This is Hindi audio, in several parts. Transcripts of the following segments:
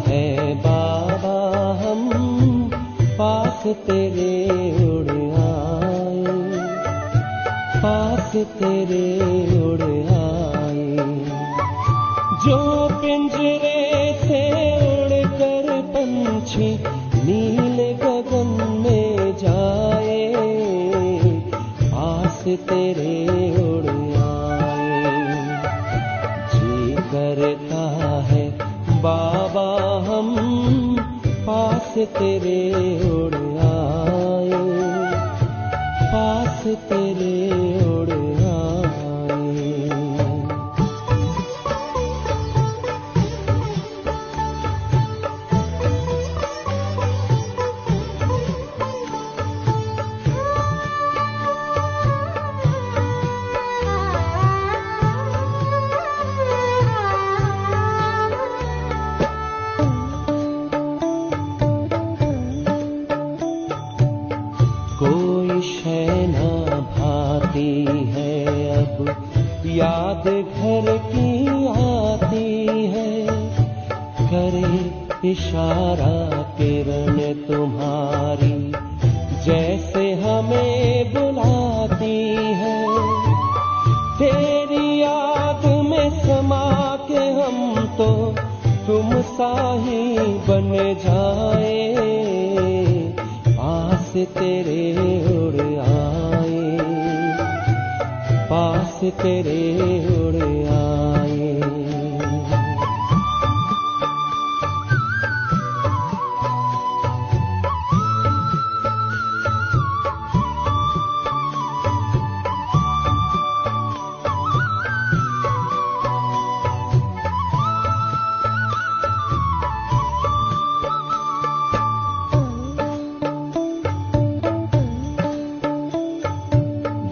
है बाबा हम पास तेरे उड़ आए, पास तेरे उड़ आए। जो पिंजरे से उड़कर पंछी नीले गगन में जाए, पास तेरे उड़ आए। जी करता है बाबा हम पास तेरे उड़ आए, पास तेरे उड़ आए। कोई शय ना भाती है अब, याद घर की आती है। करे इशारा किरण तुम्हारी, जैसे हमें बुलाती है। तेरी याद में समा के हम तो तुम सा ही बन जाए, पास तेरे उड़ आए, पास तेरे उड़ आए।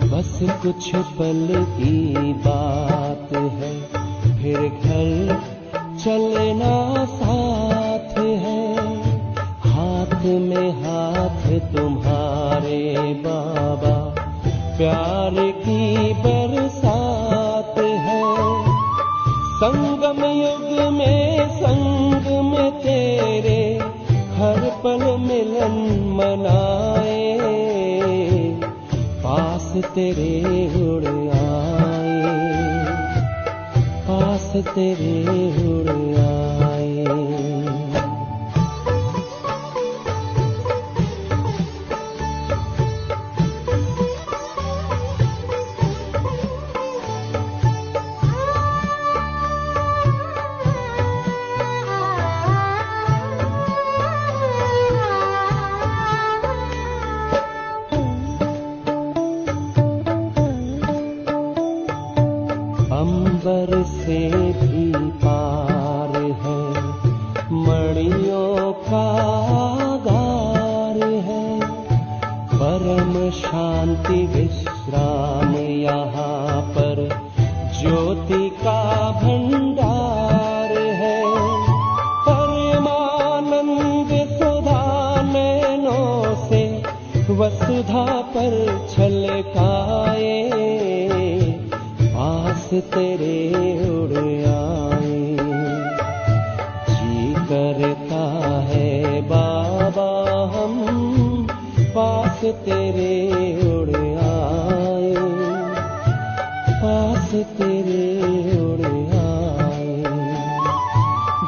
बस कुछ पल की बात है, फिर घर चलना साथ है। हाथ में हाथ तुम्हारे बाबा, प्यार की बरसात है। संगम युग में संग में तेरे, हर पल मिलन मनाए, पास तेरे उड़ आए, पास तेरे उड़ आए। अंबर से भी पार है, मणियों का गार है। परम शांति विश्राम यहाँ पर, ज्योति का भंडार है। परमानंद सुधा नैनों से वसुधा पर छलकाए, पास तेरे उड़ आए। जी करता है बाबा हम पास तेरे उड़ आए, पास तेरे उड़ आए।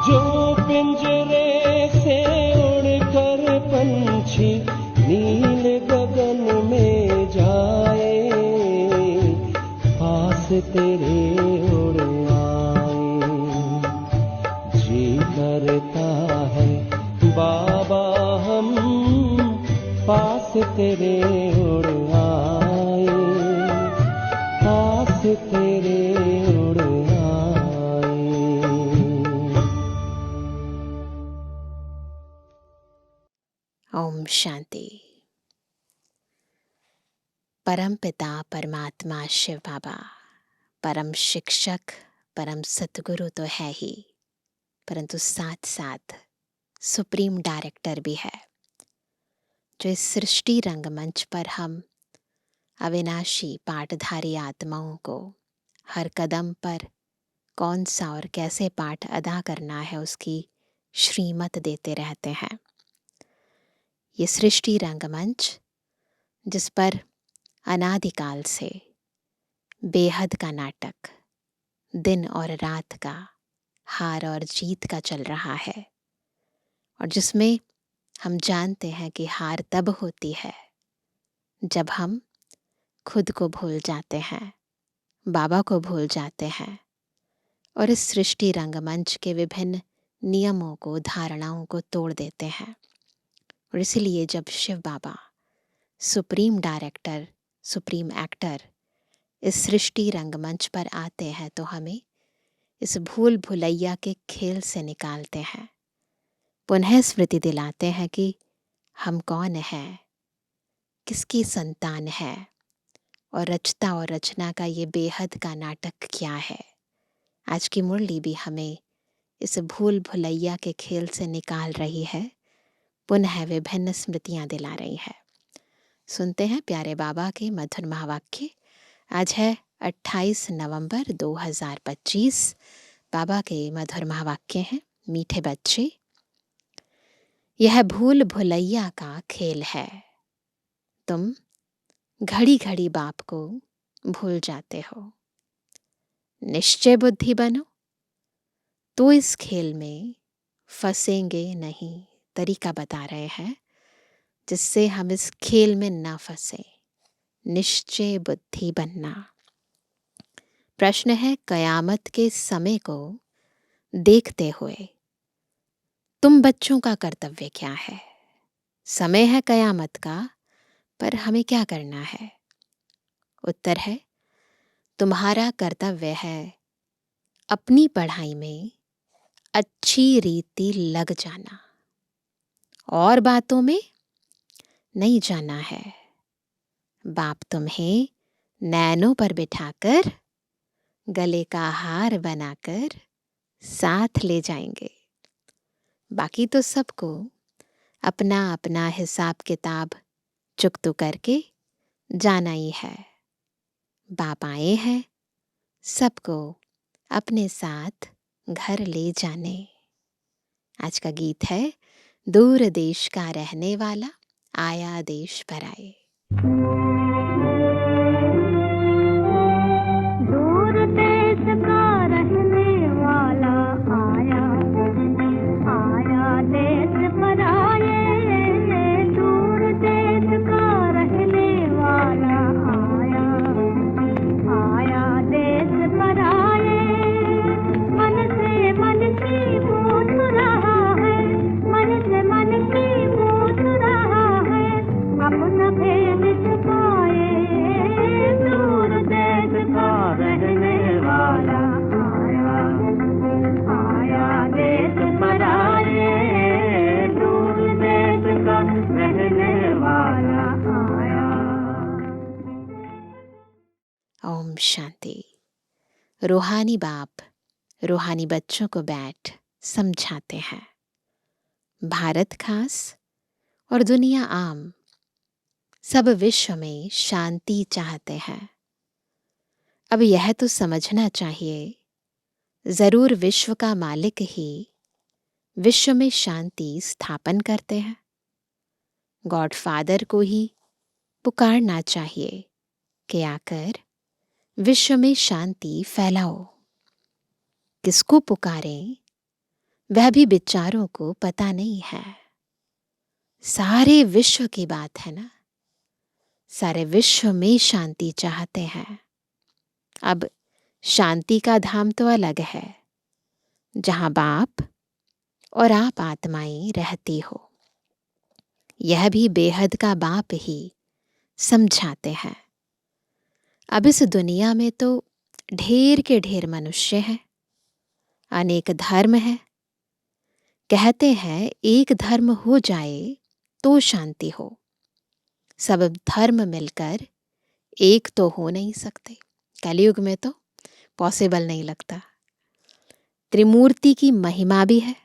जो पिंजरे से उड़कर पंछी नील गगन में जाए, पास तेरे उड़ आए। जी करता है बाबा हम पास तेरे उड़ आए, पास तेरे उड़ आए। ओम शांति। परम पिता परमात्मा शिव बाबा, परम शिक्षक परम सतगुरु तो है ही, परंतु साथ साथ सुप्रीम डायरेक्टर भी है, जो इस सृष्टि रंगमंच पर हम अविनाशी पाठधारी आत्माओं को हर कदम पर कौन सा और कैसे पाठ अदा करना है उसकी श्रीमत देते रहते हैं। ये सृष्टि रंगमंच, जिस पर अनादिकाल से बेहद का नाटक, दिन और रात का, हार और जीत का चल रहा है, और जिसमें हम जानते हैं कि हार तब होती है जब हम खुद को भूल जाते हैं, बाबा को भूल जाते हैं, और इस सृष्टि रंगमंच के विभिन्न नियमों को, धारणाओं को तोड़ देते हैं। और इसीलिए जब शिव बाबा सुप्रीम डायरेक्टर, सुप्रीम एक्टर इस सृष्टि रंगमंच पर आते हैं तो हमें इस भूल भुलैया के खेल से निकालते हैं, पुनः स्मृति दिलाते हैं कि हम कौन हैं, किसकी संतान है, और रचता और रचना का ये बेहद का नाटक क्या है। आज की मुरली भी हमें इस भूल भुलैया के खेल से निकाल रही है, पुनः विभिन्न स्मृतियां दिला रही है। सुनते हैं प्यारे बाबा के मधुर महावाक्य। आज है 28 नवंबर 2025। बाबा के मधुर महावाक्य हैं, मीठे बच्चे, यह भूल भुलैया का खेल है। तुम घड़ी घड़ी बाप को भूल जाते हो। निश्चय बुद्धि बनो तो इस खेल में फंसेंगे नहीं। तरीका बता रहे हैं जिससे हम इस खेल में ना फंसे। निश्चय बुद्धि बनना। प्रश्न है, कयामत के समय को देखते हुए तुम बच्चों का कर्तव्य क्या है? समय है कयामत का, पर हमें क्या करना है? उत्तर है, तुम्हारा कर्तव्य है अपनी पढ़ाई में अच्छी रीति लग जाना, और बातों में नहीं जाना है। बाप तुम्हें नैनों पर बिठाकर गले का हार बनाकर साथ ले जाएंगे। बाकी तो सबको अपना अपना हिसाब किताब चुकतू करके जाना ही है। बाप आए हैं सबको अपने साथ घर ले जाने। आज का गीत है, दूर देश का रहने वाला आया देश पर आए। दूर देश का रहने वाला आया, आया देश पर आए। दूर देश का रहने वाला आया, आया देश पर आए। मन से मन की पूछ रहा है, मन से मन की पूछ रहा है, अपना भेद छुपाए। दूर देश का रहने वाला आया, आया देश पर आए। दूर देश का रहने वाला आया। ओम शांति। रूहानी बाप रूहानी बच्चों को बैठ समझाते हैं। भारत खास और दुनिया आम, सब विश्व में शांति चाहते हैं। अब यह तो समझना चाहिए, जरूर विश्व का मालिक ही विश्व में शांति स्थापन करते हैं। गॉड फादर को ही पुकारना चाहिए कि आकर विश्व में शांति फैलाओ। किसको पुकारें वह भी बेचारों को पता नहीं है। सारे विश्व की बात है ना, सारे विश्व में शांति चाहते हैं। अब शांति का धाम तो अलग है, जहां बाप और आप आत्माएं रहती हो। यह भी बेहद का बाप ही समझाते हैं। अब इस दुनिया में तो ढेर के ढेर मनुष्य हैं, अनेक धर्म है। कहते हैं एक धर्म हो जाए तो शांति हो। सब धर्म मिलकर एक तो हो नहीं सकते। कलयुग में तो पॉसिबल नहीं लगता। त्रिमूर्ति की महिमा भी है।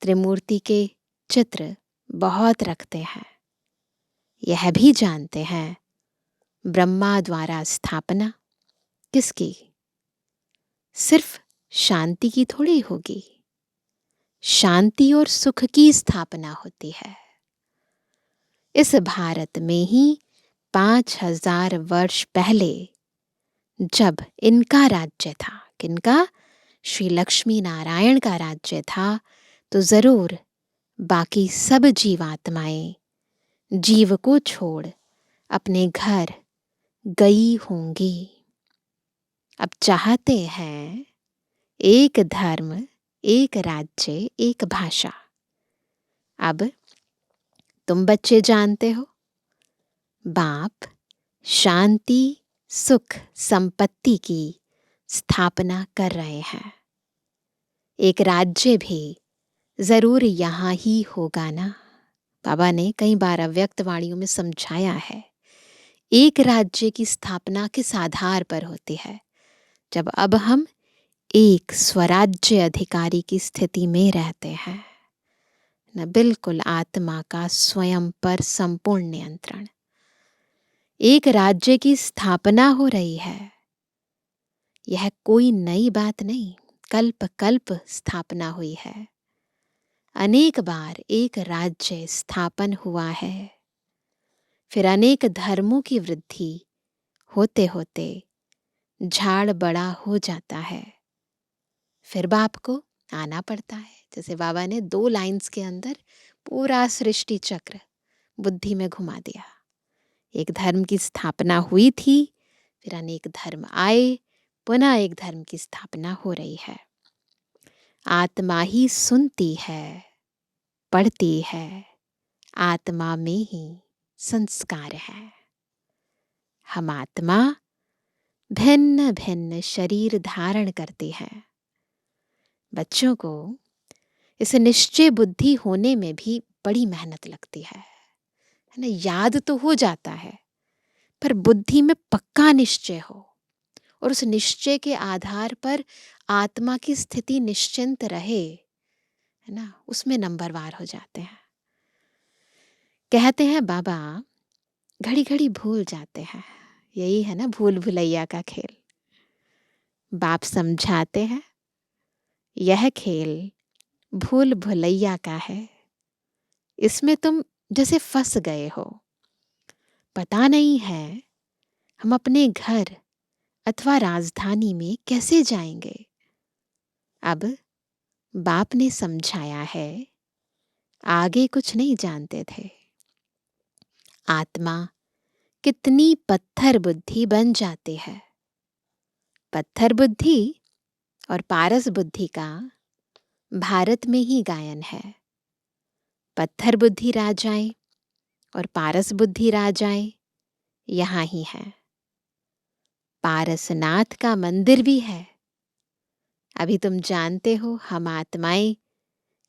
त्रिमूर्ति के चित्र बहुत रखते हैं। यह भी जानते हैं ब्रह्मा द्वारा स्थापना किसकी? सिर्फ शांति की थोड़ी होगी। शांति और सुख की स्थापना होती है। इस भारत में ही 5000 वर्ष पहले जब इनका राज्य था, किनका? श्री लक्ष्मी नारायण का राज्य था, तो जरूर बाकी सब जीवात्माएं जीव को छोड़ अपने घर गई होंगी। अब चाहते हैं एक धर्म, एक राज्य, एक भाषा। अब तुम बच्चे जानते हो, बाप शांति, सुख, संपत्ति की स्थापना कर रहे हैं। एक राज्य भी जरूर यहाँ ही होगा ना। बाबा ने कई बार अव्यक्त वाणियों में समझाया है, एक राज्य की स्थापना किस आधार पर होती है? जब अब हम एक स्वराज्य अधिकारी की स्थिति में रहते हैं न, बिल्कुल आत्मा का स्वयं पर संपूर्ण नियंत्रण। एक राज्य की स्थापना हो रही है, यह कोई नई बात नहीं, कल्प कल्प स्थापना हुई है। अनेक बार एक राज्य स्थापन हुआ है, फिर अनेक धर्मों की वृद्धि होते होते झाड़ बड़ा हो जाता है, फिर बाप को आना पड़ता है। जैसे बाबा ने 2 लाइंस के अंदर पूरा सृष्टि चक्र बुद्धि में घुमा दिया। एक धर्म की स्थापना हुई थी, फिर अनेक धर्म आए, पुनः एक धर्म की स्थापना हो रही है। आत्मा ही सुनती है, पढ़ती है, आत्मा में ही संस्कार है। हम आत्मा भिन्न भिन्न शरीर धारण करते हैं। बच्चों को इस निश्चय बुद्धि होने में भी बड़ी मेहनत लगती है ना। याद तो हो जाता है, पर बुद्धि में पक्का निश्चय हो और उस निश्चय के आधार पर आत्मा की स्थिति निश्चिंत रहे, है ना, उसमें नंबरवार हो जाते हैं। कहते हैं बाबा घड़ी घड़ी भूल जाते हैं, यही है ना भूल भुलैया का खेल। बाप समझाते हैं यह खेल भूल भुलैया का है, इसमें तुम जैसे फंस गए हो, पता नहीं है हम अपने घर अथवा राजधानी में कैसे जाएंगे। अब बाप ने समझाया है, आगे कुछ नहीं जानते थे। आत्मा कितनी पत्थर बुद्धि बन जाती है। पत्थर बुद्धि और पारस बुद्धि का भारत में ही गायन है। पत्थर बुद्धि राजाएं और पारस बुद्धि राजाएं यहाँ ही हैं। पारसनाथ का मंदिर भी है। अभी तुम जानते हो हम आत्माएं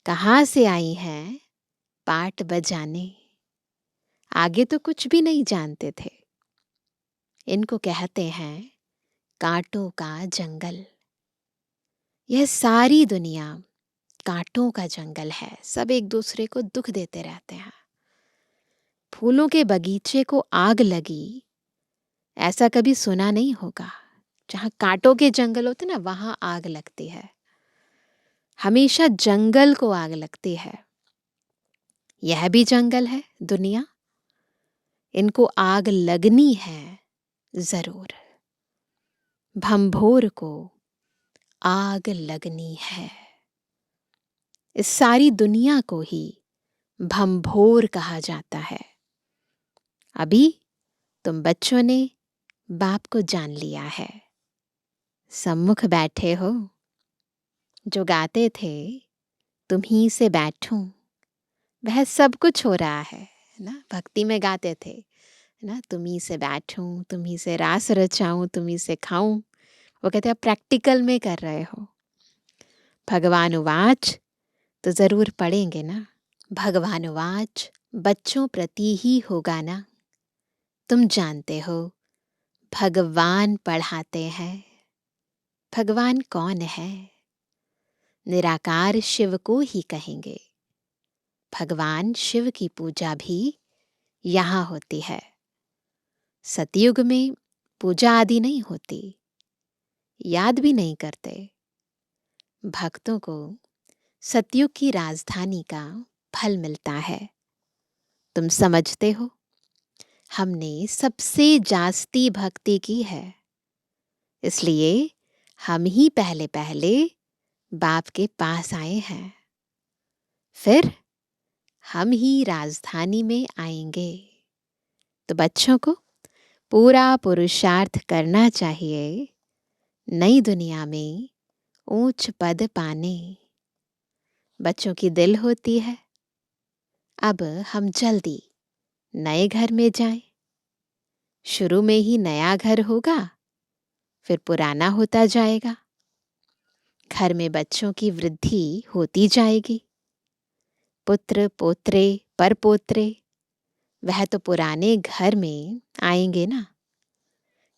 कहाँ से आई हैं? पाट बजाने। आगे तो कुछ भी नहीं जानते थे। इनको कहते हैं कांटों का जंगल। यह सारी दुनिया कांटों का जंगल है, सब एक दूसरे को दुख देते रहते हैं। फूलों के बगीचे को आग लगी, ऐसा कभी सुना नहीं होगा। जहां कांटों के जंगल होते ना, वहां आग लगती है। हमेशा जंगल को आग लगती है। यह भी जंगल है दुनिया, इनको आग लगनी है जरूर। भंभोर को आग लगनी है। इस सारी दुनिया को ही भंभोर कहा जाता है। अभी तुम बच्चों ने बाप को जान लिया है। सम्मुख बैठे हो, जो गाते थे तुम ही से बैठूं, वह सब कुछ हो रहा है ना। भक्ति में गाते थे ना, तुम ही से बैठूं, तुम ही से रास रचाऊं, तुम ही से खाऊं। वो कहते हैं प्रैक्टिकल में कर रहे हो। भगवान उवाच तो जरूर पढ़ेंगे ना। भगवान उवाच बच्चों प्रति ही होगा ना। तुम जानते हो भगवान पढ़ाते हैं। भगवान कौन है? निराकार शिव को ही कहेंगे। भगवान शिव की पूजा भी यहाँ होती है। सतयुग में पूजा आदि नहीं होती, याद भी नहीं करते। भक्तों को सतयुग की राजधानी का फल मिलता है। तुम समझते हो, हमने सबसे जास्ती भक्ति की है, इसलिए हम ही पहले पहले बाप के पास आए हैं, फिर हम ही राजधानी में आएंगे। तो बच्चों को पूरा पुरुषार्थ करना चाहिए नई दुनिया में ऊंच पद पाने। बच्चों की दिल होती है अब हम जल्दी नए घर में जाएं। शुरू में ही नया घर होगा, फिर पुराना होता जाएगा। घर में बच्चों की वृद्धि होती जाएगी। पुत्र पोत्रे परपोत्रे वह तो पुराने घर में आएंगे ना,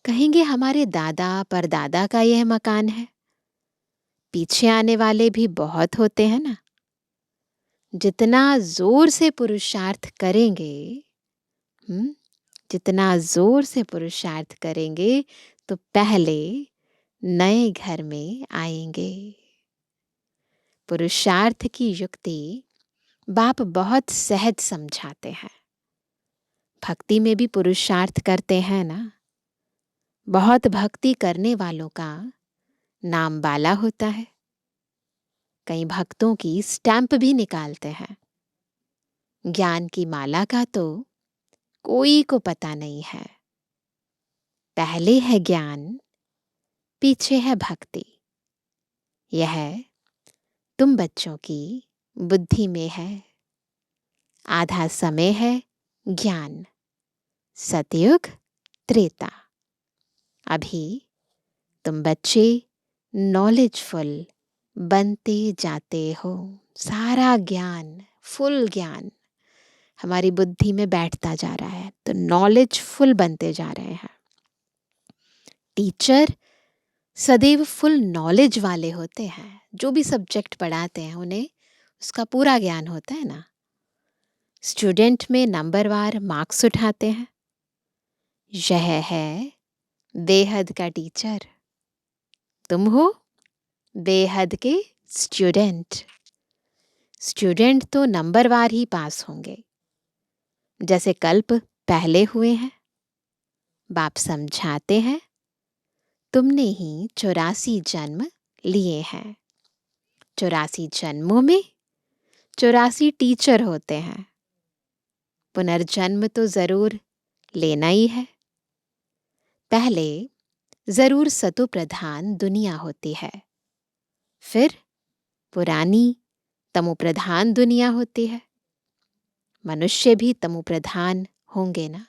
कहेंगे हमारे दादा परदादा का यह मकान है। पीछे आने वाले भी बहुत होते हैं ना। जितना जोर से पुरुषार्थ करेंगे, जितना जोर से पुरुषार्थ करेंगे तो पहले नए घर में आएंगे। पुरुषार्थ की युक्ति बाप बहुत सहज समझाते हैं। भक्ति में भी पुरुषार्थ करते हैं ना। बहुत भक्ति करने वालों का नाम बाला होता है। कई भक्तों की स्टैंप भी निकालते हैं। ज्ञान की माला का तो कोई को पता नहीं है। पहले है ज्ञान, पीछे है भक्ति। यह तुम बच्चों की बुद्धि में है। आधा समय है ज्ञान, सतयुग त्रेता। अभी तुम बच्चे नॉलेजफुल बनते जाते हो। सारा ज्ञान, फुल ज्ञान हमारी बुद्धि में बैठता जा रहा है, तो नॉलेजफुल बनते जा रहे हैं। टीचर सदैव फुल नॉलेज वाले होते हैं। जो भी सब्जेक्ट पढ़ाते हैं उन्हें उसका पूरा ज्ञान होता है ना। स्टूडेंट में नंबरवार मार्क्स उठाते हैं। यह है बेहद का टीचर। तुम हो बेहद के स्टूडेंट। स्टूडेंट तो नंबरवार ही पास होंगे, जैसे कल्प पहले हुए हैं। बाप समझाते हैं तुमने ही 84 जन्म लिए हैं। 84 जन्मों में 84 टीचर होते हैं। पुनर्जन्म तो जरूर लेना ही है। पहले जरूर सतो प्रधान दुनिया होती है, फिर पुरानी तमो प्रधान दुनिया होती है। मनुष्य भी तमो प्रधान होंगे ना।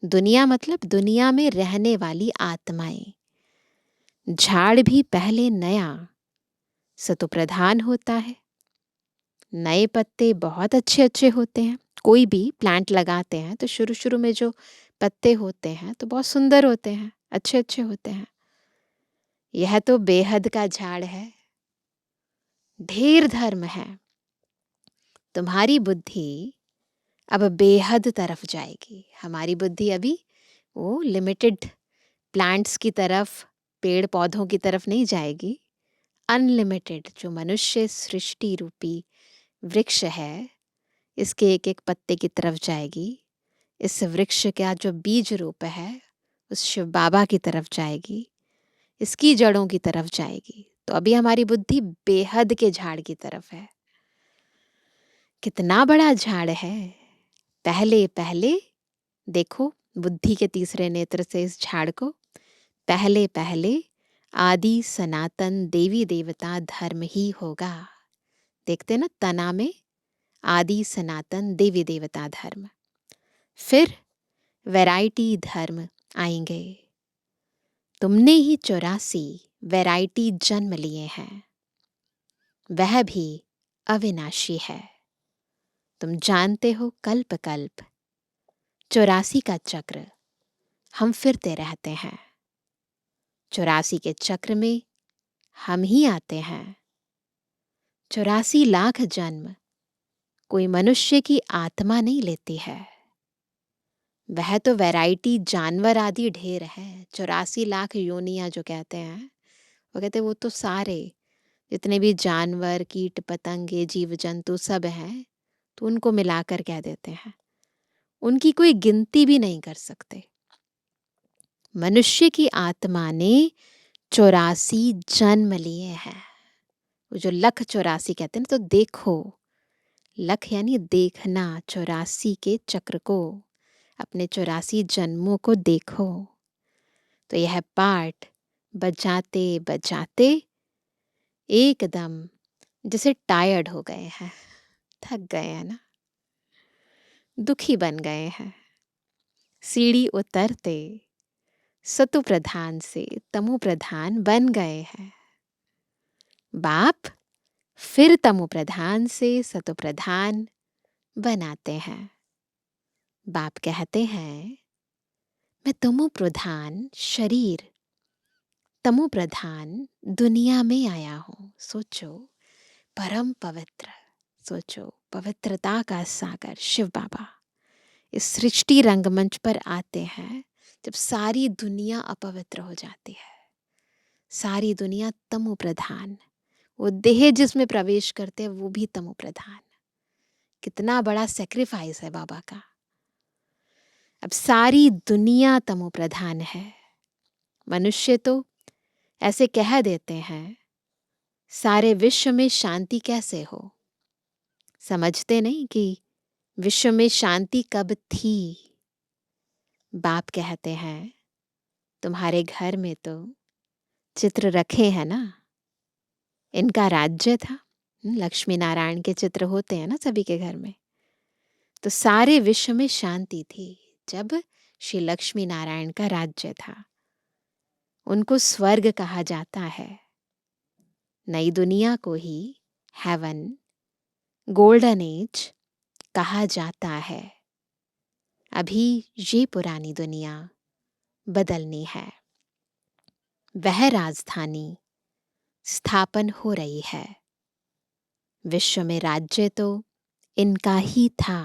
दुनिया मतलब दुनिया में रहने वाली आत्माएं। झाड़ भी पहले नया सतो प्रधान होता है। नए पत्ते बहुत अच्छे अच्छे होते हैं। कोई भी प्लांट लगाते हैं तो शुरू शुरू में जो पत्ते होते हैं तो बहुत सुंदर होते हैं, अच्छे अच्छे होते हैं। यह तो बेहद का झाड़ है, ढेर धर्म है। तुम्हारी बुद्धि अब बेहद तरफ जाएगी। हमारी बुद्धि अभी वो लिमिटेड प्लांट्स की तरफ, पेड़ पौधों की तरफ नहीं जाएगी। अनलिमिटेड जो मनुष्य सृष्टि रूपी वृक्ष है, इसके एक एक पत्ते की तरफ जाएगी। इस वृक्ष का जो बीज रूप है उस शिव बाबा की तरफ जाएगी, इसकी जड़ों की तरफ जाएगी। तो अभी हमारी बुद्धि बेहद के झाड़ की तरफ है। कितना बड़ा झाड़ है। पहले पहले देखो बुद्धि के तीसरे नेत्र से इस झाड़ को। पहले पहले आदि सनातन देवी देवता धर्म ही होगा। देखते ना, तना में आदि सनातन देवी देवता धर्म, फिर वैरायटी धर्म आएंगे। तुमने ही 84 वैरायटी जन्म लिए हैं, वह भी अविनाशी है। तुम जानते हो कल्प कल्प 84 का चक्र हम फिरते रहते हैं। 84 के चक्र में हम ही आते हैं। 84 लाख जन्म कोई मनुष्य की आत्मा नहीं लेती है। वह तो वैरायटी जानवर आदि ढेर है। 84 लाख योनियां जो कहते हैं, वो कहते हैं वो तो सारे जितने भी जानवर, कीट पतंगे, जीव जंतु सब हैं, तो उनको मिलाकर कह देते हैं। उनकी कोई गिनती भी नहीं कर सकते। मनुष्य की आत्मा ने 84 जन्म लिए हैं। वो जो लख 84 कहते हैं ना, तो देखो, लख यानी देखना, 84 के चक्र को, अपने 84 जन्मों को देखो। तो यह पाठ बजाते बजाते एकदम जैसे टायर्ड हो गए हैं, थक गए हैं ना, दुखी बन गए हैं। सीढ़ी उतरते सतु प्रधान से तमु प्रधान बन गए हैं। बाप फिर तमु प्रधान से सतु प्रधान बनाते हैं। बाप कहते हैं, मैं तमु प्रधान शरीर, तमु प्रधान दुनिया में आया हूं। सोचो, परम पवित्र, सोचो, पवित्रता का सागर शिव बाबा इस सृष्टि रंगमंच पर आते हैं जब सारी दुनिया अपवित्र हो जाती है, सारी दुनिया तमो प्रधान, वो देह जिसमें प्रवेश करते हैं वो भी तमो प्रधान। कितना बड़ा सेक्रीफाइस है बाबा का। अब सारी दुनिया तमो प्रधान है। मनुष्य तो ऐसे कह देते हैं, सारे विश्व में शांति कैसे हो। समझते नहीं कि विश्व में शांति कब थी। बाप कहते हैं, तुम्हारे घर में तो चित्र रखे हैं ना, इनका राज्य था। लक्ष्मी नारायण के चित्र होते हैं ना सभी के घर में। तो सारे विश्व में शांति थी जब श्री लक्ष्मी नारायण का राज्य था। उनको स्वर्ग कहा जाता है। नई दुनिया को ही हेवन, गोल्डन एज कहा जाता है। अभी ये पुरानी दुनिया बदलनी है। वह राजधानी स्थापन हो रही है। विश्व में राज्य तो इनका ही था।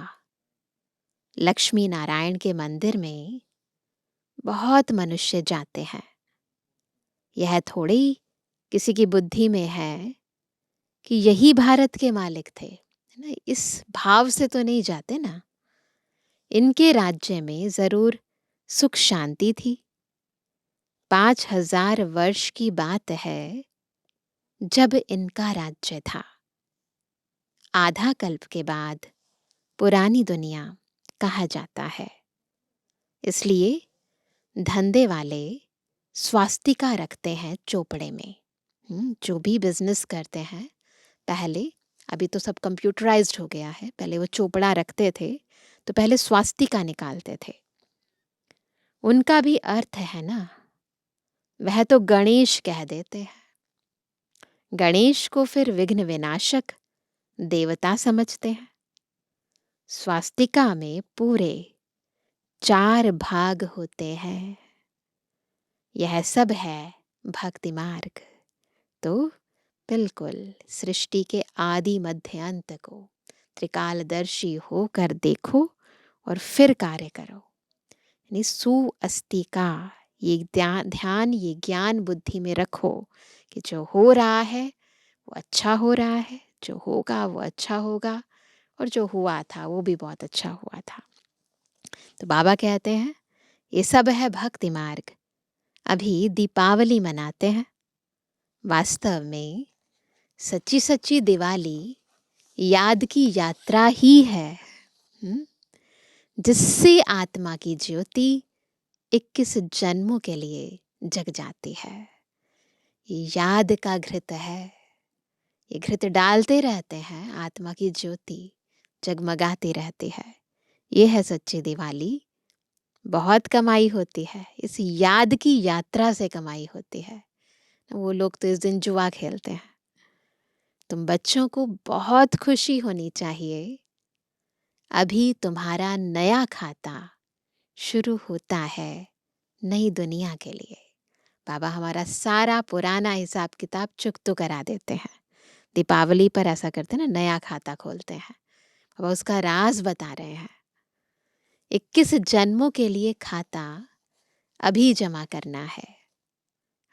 लक्ष्मी नारायण के मंदिर में बहुत मनुष्य जाते हैं। यह थोड़ी किसी की बुद्धि में है कि यही भारत के मालिक थे, है ना। इस भाव से तो नहीं जाते ना। इनके राज्य में जरूर सुख शांति थी। 5000 वर्ष की बात है जब इनका राज्य था। आधा कल्प के बाद पुरानी दुनिया कहा जाता है। इसलिए धंधे वाले स्वास्तिका रखते हैं चोपड़े में। जो भी बिजनेस करते हैं, पहले, अभी तो सब कंप्यूटराइज्ड हो गया है, पहले वो चोपड़ा रखते थे तो पहले स्वास्तिका निकालते थे। उनका भी अर्थ है ना, वह तो गणेश कह देते हैं। गणेश को फिर विघ्न विनाशक देवता समझते हैं। स्वास्तिका में पूरे 4 भाग होते हैं। यह सब है भक्ति मार्ग। तो बिल्कुल सृष्टि के आदि मध्य अंत को त्रिकालदर्शी होकर देखो और फिर कार्य करो। यानी सुअस्तिका, ये ध्यान, ये ज्ञान बुद्धि में रखो कि जो हो रहा है वो अच्छा हो रहा है, जो होगा वो अच्छा होगा, और जो हुआ था वो भी बहुत अच्छा हुआ था। तो बाबा कहते हैं, ये सब है भक्ति मार्ग। अभी दीपावली मनाते हैं। वास्तव में सच्ची सच्ची दिवाली याद की यात्रा ही है, जिससे आत्मा की ज्योति 21 जन्मों के लिए जग जाती है। ये याद का घृत है। ये घृत डालते रहते हैं, आत्मा की ज्योति जगमगाती रहती है। ये है सच्ची दिवाली। बहुत कमाई होती है, इस याद की यात्रा से कमाई होती है। वो लोग तो इस दिन जुआ खेलते हैं। तुम बच्चों को बहुत खुशी होनी चाहिए। अभी तुम्हारा नया खाता शुरू होता है नई दुनिया के लिए। बाबा हमारा सारा पुराना हिसाब किताब चुकतो करा देते हैं। दीपावली पर ऐसा करते हैं ना, नया खाता खोलते हैं। बाबा उसका राज बता रहे हैं। 21 जन्मों के लिए खाता अभी जमा करना है।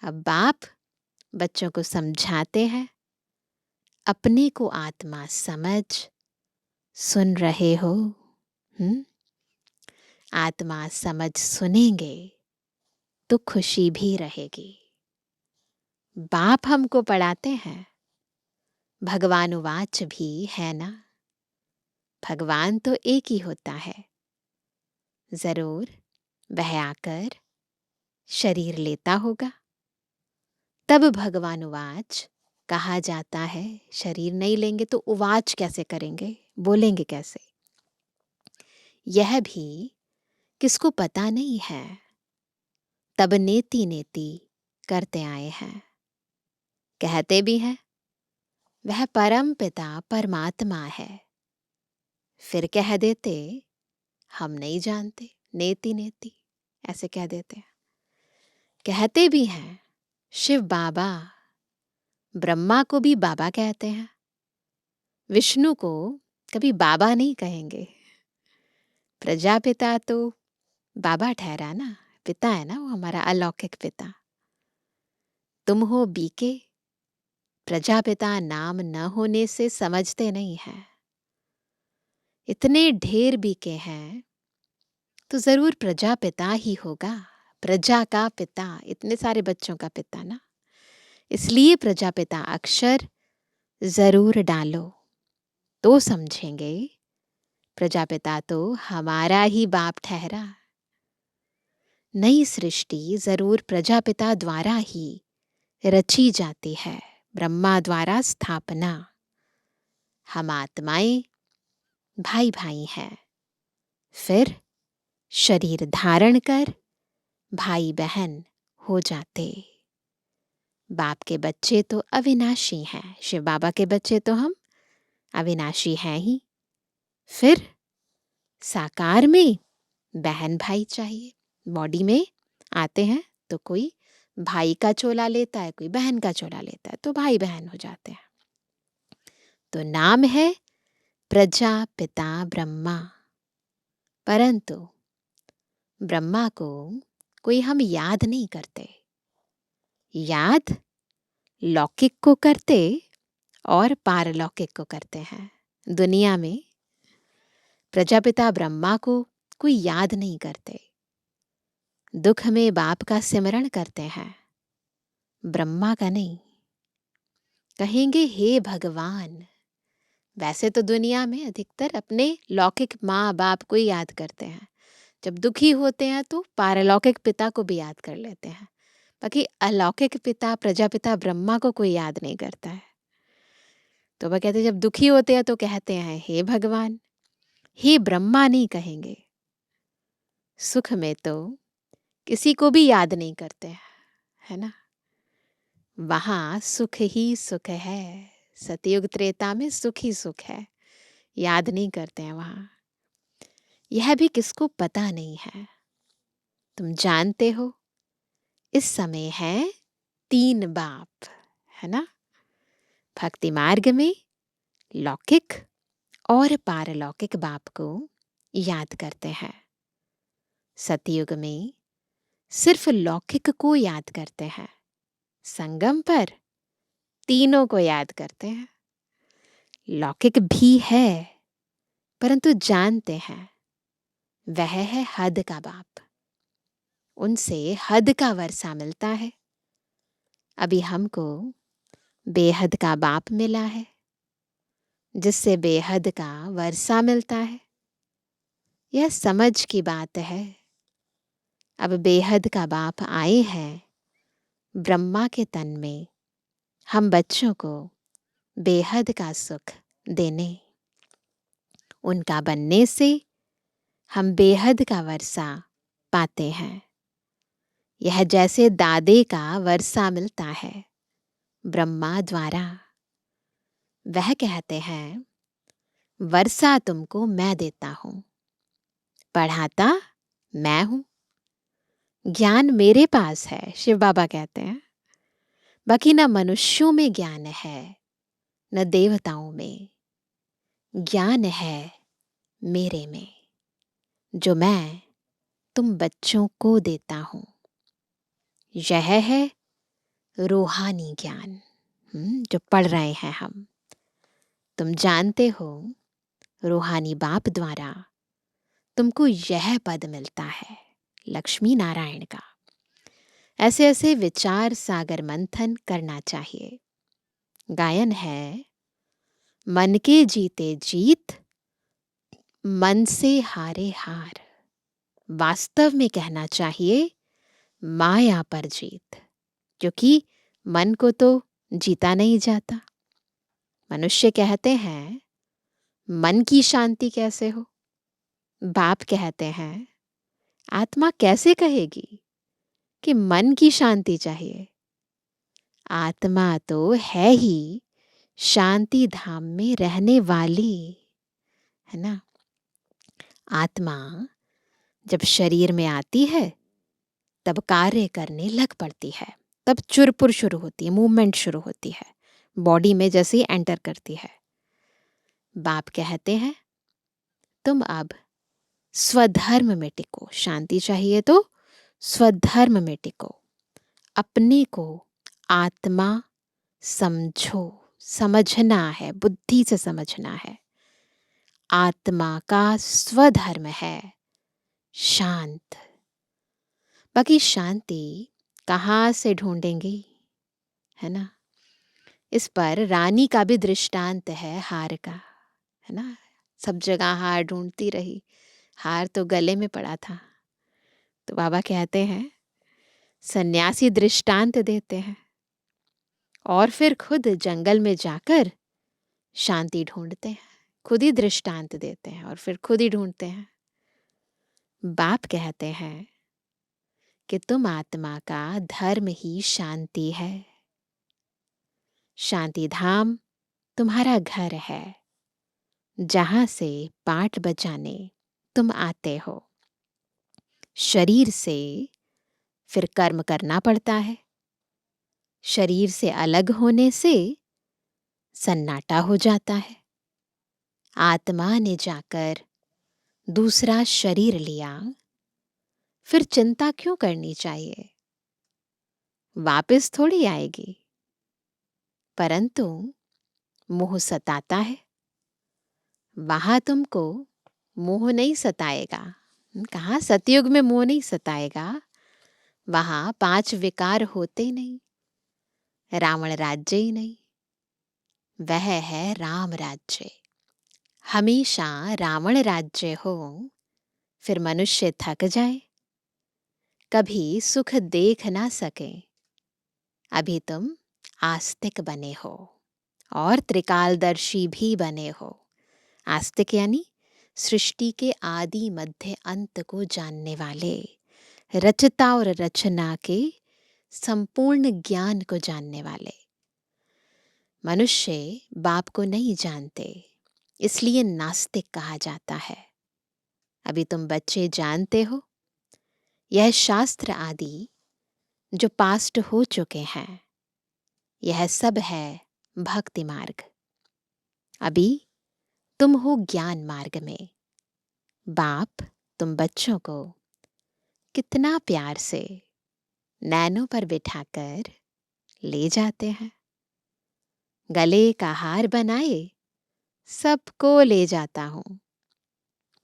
अब बाप बच्चों को समझाते हैं, अपने को आत्मा समझ सुन रहे हो। आत्मा समझ सुनेंगे तो खुशी भी रहेगी। बाप हमको पढ़ाते हैं, भगवान उवाच भी है ना। भगवान तो एक ही होता है, जरूर वह आकर शरीर लेता होगा, तब भगवान उवाच कहा जाता है। शरीर नहीं लेंगे तो उवाच कैसे करेंगे, बोलेंगे कैसे? यह भी किसको पता नहीं है, तब नेति नेति करते आए हैं। कहते भी हैं वह परम पिता परमात्मा है, फिर कह देते हम नहीं जानते, नेति नेति ऐसे कह देते हैं। कहते भी हैं शिव बाबा, ब्रह्मा को भी बाबा कहते हैं, विष्णु को कभी बाबा नहीं कहेंगे। प्रजापिता तो बाबा ठहरा ना, पिता है ना वो हमारा अलौकिक पिता। तुम हो बीके, प्रजापिता नाम न होने से समझते नहीं है। इतने ढेर बीके हैं तो जरूर प्रजापिता ही होगा, प्रजा का पिता, इतने सारे बच्चों का पिता ना। इसलिए प्रजापिता अक्षर जरूर डालो तो समझेंगे प्रजापिता तो हमारा ही बाप ठहरा। नई सृष्टि जरूर प्रजापिता द्वारा ही रची जाती है, ब्रह्मा द्वारा स्थापना। हम आत्माएं भाई भाई हैं, फिर शरीर धारण कर भाई बहन हो जाते। बाप के बच्चे तो अविनाशी हैं, शिव बाबा के बच्चे तो हम अविनाशी हैं ही। फिर साकार में बहन भाई चाहिए। बॉडी में आते हैं तो कोई भाई का चोला लेता है, कोई बहन का चोला लेता है, तो भाई बहन हो जाते हैं। तो नाम है प्रजापिता ब्रह्मा, परंतु ब्रह्मा को कोई हम याद नहीं करते। याद लौकिक को करते और पारलौकिक को करते हैं। दुनिया में प्रजापिता ब्रह्मा को कोई याद नहीं करते। दुख में बाप का सिमरण करते हैं, ब्रह्मा का नहीं। कहेंगे हे भगवान। वैसे तो दुनिया में अधिकतर अपने लौकिक माँ बाप को ही याद करते हैं। जब दुखी होते हैं तो पारलौकिक पिता को भी याद कर लेते हैं, बाकी अलौकिक पिता प्रजापिता ब्रह्मा को कोई याद नहीं करता है। तो वह कहते हैं जब दुखी होते हैं तो कहते हैं हे भगवान, हे ब्रह्मा नहीं कहेंगे। सुख में तो किसी को भी याद नहीं करते हैं, है ना। वहां सुख ही सुख है, सतयुग त्रेता में सुख ही सुख है, याद नहीं करते हैं वहां। यह भी किसको पता नहीं है। तुम जानते हो इस समय है 3 बाप, है ना। भक्ति मार्ग में लौकिक और पारलौकिक बाप को याद करते हैं। सतयुग में सिर्फ लौकिक को याद करते हैं, संगम पर तीनों को याद करते हैं। लौकिक भी है परंतु जानते हैं वह है हद का बाप, उनसे हद का वर्षा मिलता है। अभी हमको बेहद का बाप मिला है, जिससे बेहद का वर्षा मिलता है। यह समझ की बात है। अब बेहद का बाप आए हैं ब्रह्मा के तन में, हम बच्चों को बेहद का सुख देने। उनका बनने से हम बेहद का वर्षा पाते हैं। यह जैसे दादे का वर्षा मिलता है ब्रह्मा द्वारा। वह कहते हैं वर्षा तुमको मैं देता हूं, पढ़ाता मैं हूं, ज्ञान मेरे पास है, शिव बाबा कहते हैं। बाकी न मनुष्यों में ज्ञान है न देवताओं में, ज्ञान है मेरे में, जो मैं तुम बच्चों को देता हूं। यह है रूहानी ज्ञान, जो पढ़ रहे हैं हम। तुम जानते हो रूहानी बाप द्वारा तुमको यह पद मिलता है, लक्ष्मी नारायण का। ऐसे ऐसे विचार सागर मंथन करना चाहिए। गायन है, मन के जीते जीत, मन से हारे हार। वास्तव में कहना चाहिए माया पर जीत, क्योंकि मन को तो जीता नहीं जाता। मनुष्य कहते हैं मन की शांति कैसे हो? बाप कहते हैं आत्मा कैसे कहेगी कि मन की शांति चाहिए? आत्मा तो है ही शांति धाम में रहने वाली, है ना। आत्मा जब शरीर में आती है तब कार्य करने लग पड़ती है, तब चुरपुर शुरू होती है, मूवमेंट शुरू होती है बॉडी में जैसे ही एंटर करती है। बाप कहते हैं तुम अब स्वधर्म में टिको। शांति चाहिए तो स्वधर्म में टिको। अपने को आत्मा समझो। समझना है, बुद्धि से समझना है। आत्मा का स्वधर्म है शांत। बाकी शांति कहाँ से ढूंढेंगे, है ना। इस पर रानी का भी दृष्टांत है हार का, है ना। सब जगह हार ढूंढती रही, हार तो गले में पड़ा था। तो बाबा कहते हैं सन्यासी दृष्टांत देते हैं और फिर खुद जंगल में जाकर शांति ढूंढते हैं। खुद ही दृष्टांत देते हैं और फिर खुद ही ढूंढते हैं। बाप कहते हैं कि तुम आत्मा का धर्म ही शांति है। शांति धाम तुम्हारा घर है, जहां से पाठ बजाने तुम आते हो। शरीर से फिर कर्म करना पड़ता है। शरीर से अलग होने से सन्नाटा हो जाता है। आत्मा ने जाकर दूसरा शरीर लिया, फिर चिंता क्यों करनी चाहिए? वापस थोड़ी आएगी। परंतु मोह सताता है। वहां तुमको मोह नहीं सताएगा। कहाँ सतयुग में मोह नहीं सताएगा। वहां 5 विकार होते ही नहीं, रावण राज्य ही नहीं। वह है राम राज्य। हमेशा रावण राज्य हो, फिर मनुष्य थक जाए, कभी सुख देख ना सके। अभी तुम आस्तिक बने हो और त्रिकालदर्शी भी बने हो। आस्तिक यानी सृष्टि के आदि मध्य अंत को जानने वाले, रचता और रचना के संपूर्ण ज्ञान को जानने वाले। मनुष्य बाप को नहीं जानते, इसलिए नास्तिक कहा जाता है। अभी तुम बच्चे जानते हो यह शास्त्र आदि जो पास्ट हो चुके हैं, यह सब है भक्ति मार्ग। अभी तुम हो ज्ञान मार्ग में। बाप तुम बच्चों को कितना प्यार से नैनों पर बिठाकर ले जाते हैं। गले का हार बनाए सबको ले जाता हूं।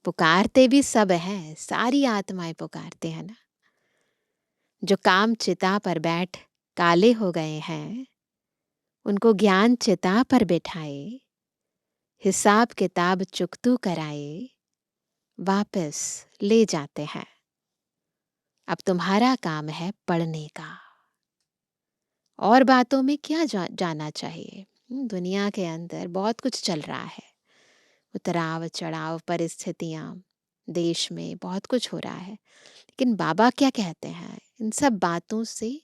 पुकारते भी सब हैं, सारी आत्माएं पुकारते हैं ना। जो काम चिता पर बैठ काले हो गए हैं, उनको ज्ञान चिता पर बिठाए, हिसाब किताब चुकतू कराए, वापस ले जाते हैं। अब तुम्हारा काम है पढ़ने का। और बातों में क्या जाना चाहिए? दुनिया के अंदर बहुत कुछ चल रहा है, उतराव चढ़ाव परिस्थितियां, देश में बहुत कुछ हो रहा है। लेकिन बाबा क्या कहते हैं, इन सब बातों से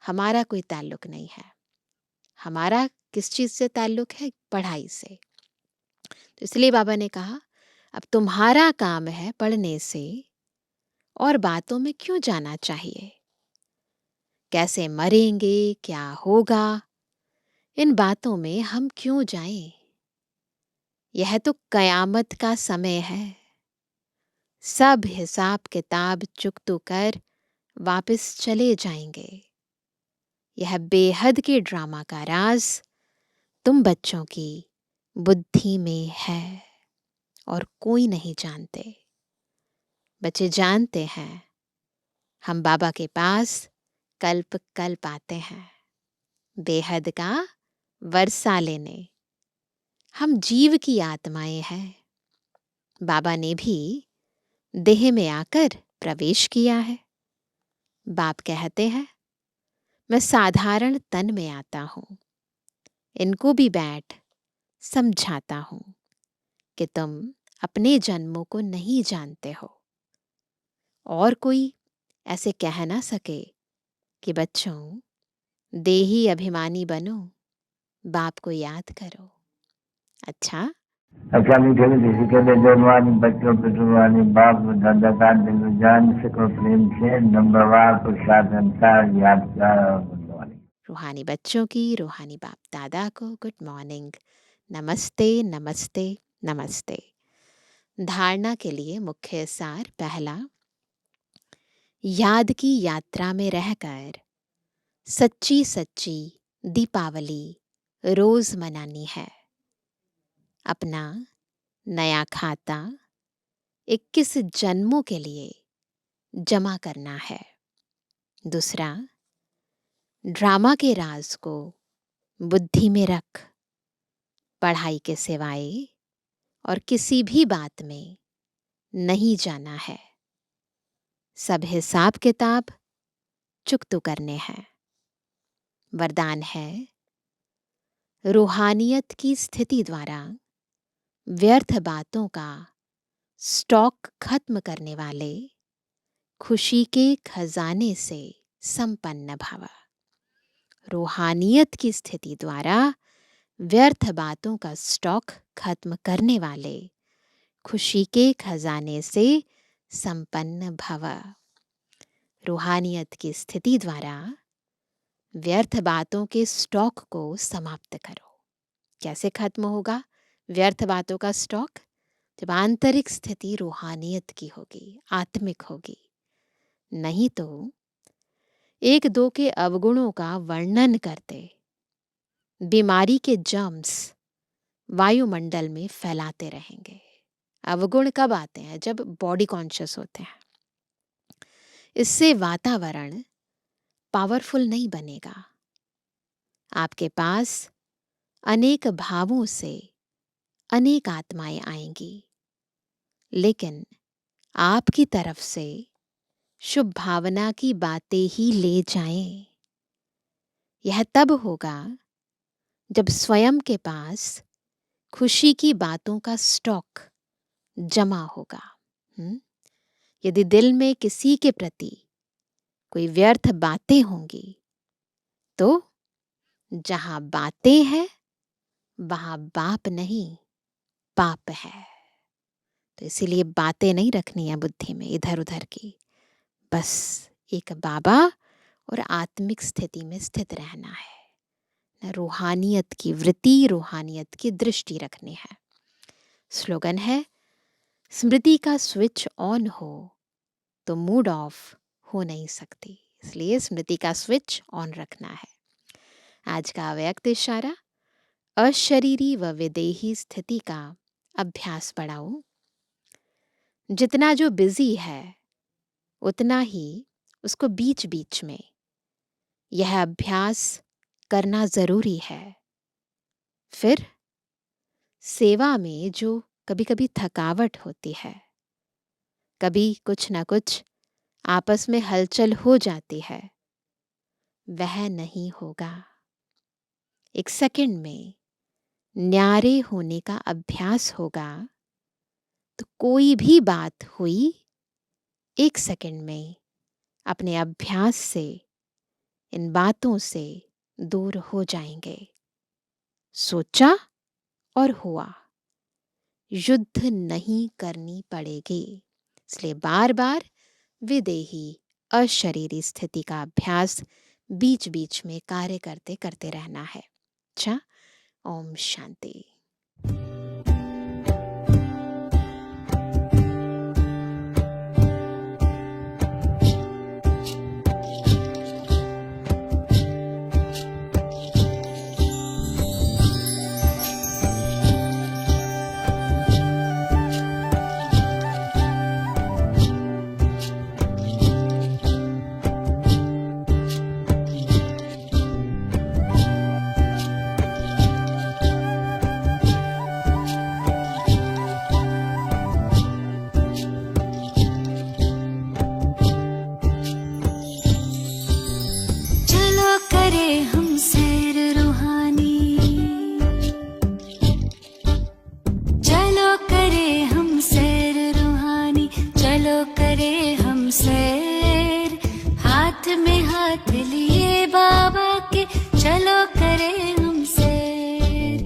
हमारा कोई ताल्लुक नहीं है। हमारा किस चीज से ताल्लुक है? पढ़ाई से। तो इसलिए बाबा ने कहा अब तुम्हारा काम है पढ़ने से। और बातों में क्यों जाना चाहिए? कैसे मरेंगे, क्या होगा, इन बातों में हम क्यों जाएं? यह तो कयामत का समय है। सब हिसाब किताब चुकतू कर वापस चले जाएंगे। यह बेहद के ड्रामा का राज तुम बच्चों की बुद्धि में है और कोई नहीं जानते। बच्चे जानते हैं हम बाबा के पास कल्प कल्प आते हैं बेहद का वर्षा लेने। हम जीव की आत्माएं हैं। बाबा ने भी देह में आकर प्रवेश किया है। बाप कहते हैं मैं साधारण तन में आता हूँ, इनको भी बैठ समझाता हूँ कि तुम अपने जन्मों को नहीं जानते हो। और कोई ऐसे कह ना सके कि बच्चों देही अभिमानी बनो, बाप को याद करो। अच्छा मीठे मीठे के लिए जवानी बच्चों पे जुबानी बाप दादा का दिल जान सको प्रेम से नंबरवार प्रसाद अनुसार याद कर। रूहानी बच्चों की रूहानी बाप दादा को गुड मॉर्निंग, नमस्ते नमस्ते नमस्ते। धारणा के लिए मुख्य सार पहला, याद की यात्रा में रहकर सच्ची सच्ची दीपावली रोज मनानी है। अपना नया खाता 21 जन्मों के लिए जमा करना है। दूसरा, ड्रामा के राज को बुद्धि में रख पढ़ाई के सिवाय और किसी भी बात में नहीं जाना है। सब हिसाब किताब चुकतू करने हैं। वरदान है, रूहानियत की स्थिति द्वारा व्यर्थ बातों का स्टॉक खत्म करने वाले खुशी के खजाने से संपन्न भव। रूहानियत की स्थिति द्वारा व्यर्थ बातों का स्टॉक खत्म करने वाले खुशी के खजाने से संपन्न भव। रूहानियत की स्थिति द्वारा व्यर्थ बातों के स्टॉक को समाप्त करो। कैसे खत्म होगा व्यर्थ बातों का स्टॉक? जब आंतरिक स्थिति रूहानियत की होगी, आत्मिक होगी। नहीं तो एक दो के अवगुणों का वर्णन करते बीमारी के जर्म्स वायुमंडल में फैलाते रहेंगे। अवगुण कब आते हैं? जब बॉडी कॉन्शियस होते हैं। इससे वातावरण पावरफुल नहीं बनेगा। आपके पास अनेक भावों से अनेक आत्माएं आएंगी, लेकिन आपकी तरफ से शुभ भावना की बातें ही ले जाएं। यह तब होगा जब स्वयं के पास खुशी की बातों का स्टॉक जमा होगा। यदि दिल में किसी के प्रति कोई व्यर्थ बातें होंगी तो जहां बातें हैं वहां बाप नहीं पाप है। तो इसीलिए बातें नहीं रखनी है बुद्धि में इधर उधर की। बस एक बाबा और आत्मिक स्थिति में स्थित रहना है। रूहानियत की वृत्ति, रूहानियत की दृष्टि रखनी है। स्लोगन है, स्मृति का स्विच ऑन हो तो मूड ऑफ हो नहीं सकती, इसलिए स्मृति का स्विच ऑन रखना है। आज का अव्यक्त इशारा, अशरीरी व विदेही स्थिति का अभ्यास बढ़ाओ। जितना जो बिजी है उतना ही उसको बीच बीच में यह अभ्यास करना जरूरी है। फिर सेवा में जो कभी कभी थकावट होती है, कभी कुछ ना कुछ आपस में हलचल हो जाती है, वह नहीं होगा। 1 सेकंड में न्यारे होने का अभ्यास होगा तो कोई भी बात हुई 1 सेकंड में अपने अभ्यास से इन बातों से दूर हो जाएंगे। सोचा और हुआ, युद्ध नहीं करनी पड़ेगी। इसलिए बार बार विदेही अशरीरी स्थिति का अभ्यास बीच बीच में कार्य करते करते रहना है। अच्छा, ओम शांति। हाथ लिए बाबा के चलो करें हम सैर,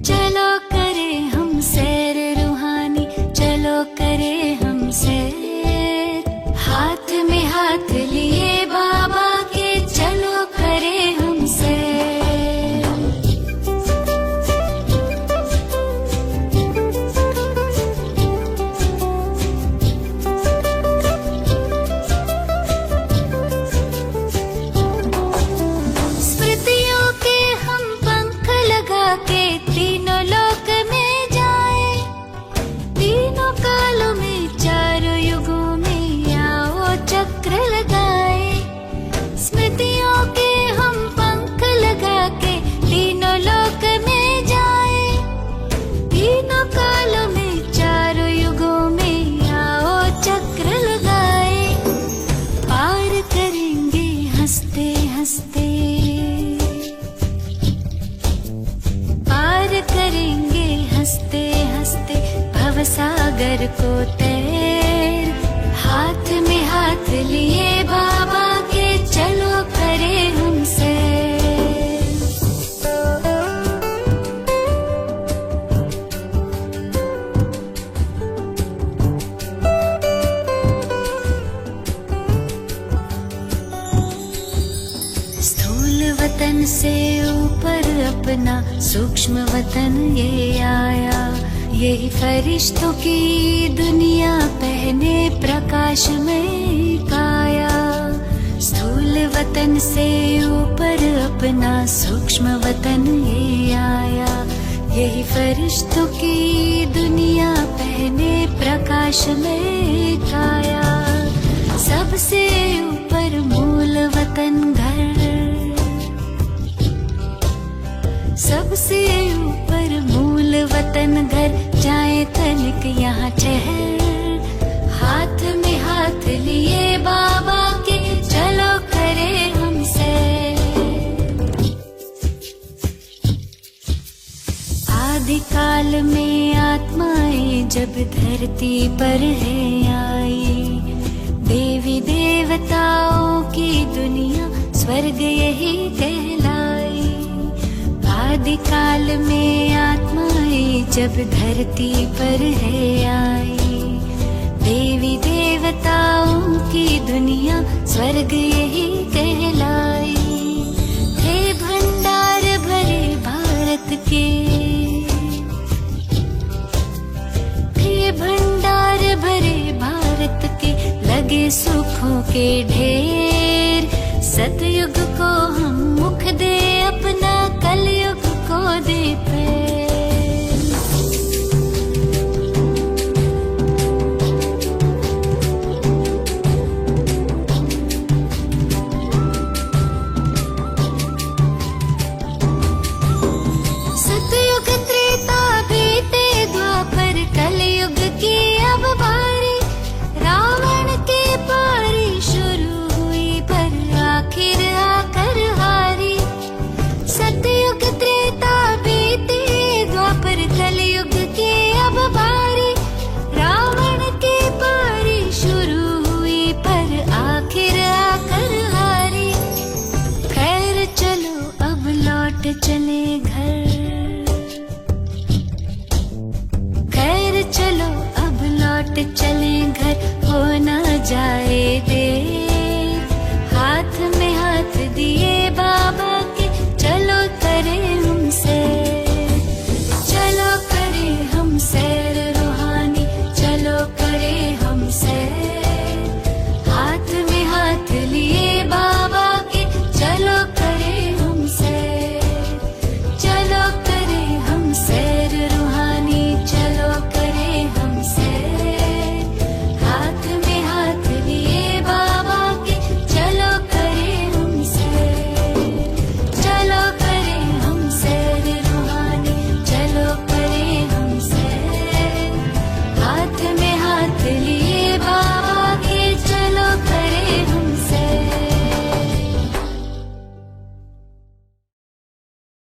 चलो करें हम सैर रूहानी, चलो करें हम सैर। हाथ में हाथ लिए बाबा के चलो करें हम सैर। स्मृतियों के हम पंख लगा के तीनों लोक में जाए, तीनों कालों में चारों युगों में आओ चक्र लगाए। स्मृतियों के हम पंख लगा के तीनों लोक में जाए, तीनों कालों में चारों युगों में आओ चक्र लगाए। पार करेंगे हंसते हंसते, पार करेंगे हंसते हंसते भवसागर को तैर। हाथ में हाथ लिए बाबा के चलो करें हम सैर। स्थूल वतन से ऊपर अपना सूक्ष्म वतन ये आया, यही फरिश्तों की दुनिया पहने प्रकाश में काया। स्थूल वतन से ऊपर अपना सूक्ष्म वतन ये आया, यही फरिश्तों की दुनिया पहने प्रकाश में काया। सबसे ऊपर मूल वतन घर, सबसे ऊपर मूल वतन घर, जाए तनिक यहाँ ठहर। हाथ में हाथ लिए बाबा के चलो करें हम सैर। आदिकाल में आत्माएं जब धरती पर है आई, देवी देवताओं की दुनिया स्वर्ग यही कहलाई। आदिकाल में आत्माएं जब धरती पर है आई, देवी देवताओं की दुनिया स्वर्ग यही कहलाई। थे भंडार भरे भारत के, थे भंडार भरे भारत के, लगे सुखों के ढेर। सतयुग को हम मुख दे अपना, कलयुग को दे पैर।